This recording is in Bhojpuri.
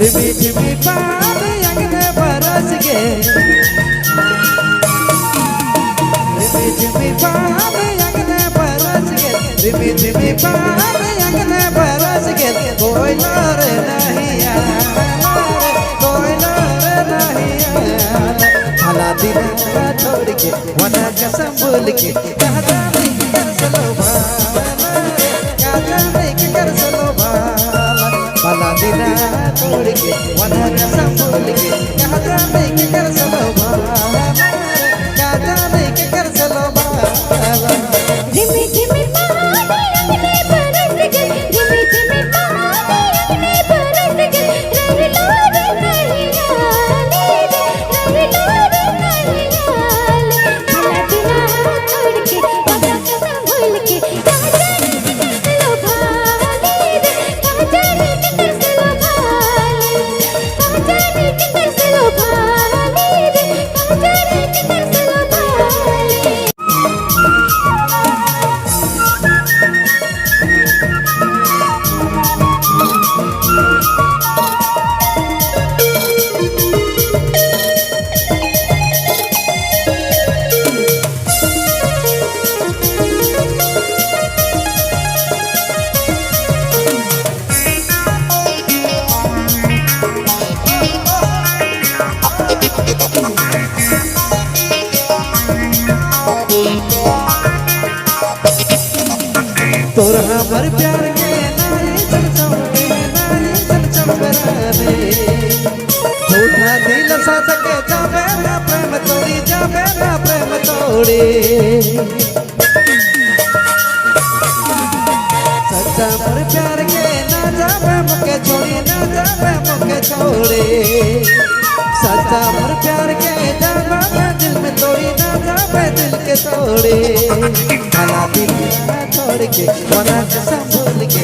रिमी झिमी पान अंगने बरस गे रिमी झिमी पान अंगने बरस गे रिमी झिमी पान अंगने बरस गे कोई लर नहीं कोई लर नहीं भला दिन छोड़ के वना कसम भूल के कहा जाने की कर सलो कहा जाने की कर सलो भला दिन छोड़ के वना कसम भूल के कहा जाने की कर सलो कहा जाने की कर सलो झिमी झिमी पहाड़ी अंगने बरस गे झिमी झिमी पहाड़ी अंगने बरस गे रही लाल रही लाल भला बिना छोड़ के वना कसम भूल के कहा जाने की कर सलो कहा जाने की कर सलो कहा जाने की कर सलो कहा जाने की कर सलो तोरा हमर प्यार के नारी चमचम करावे झूठा दिल साथ के जावे ना प्रेम तोड़ी जावे ना प्रेम तोड़ी सच्चा हमर प्यार के ना जावे मुके छोड़ी ना जावे मुके छोड़ी सच्चा हमर प्यार के जावे दिल में तोड़ी ना जावे दिल के तोड़ी भला दिल छोड़ के वना कसम भूल के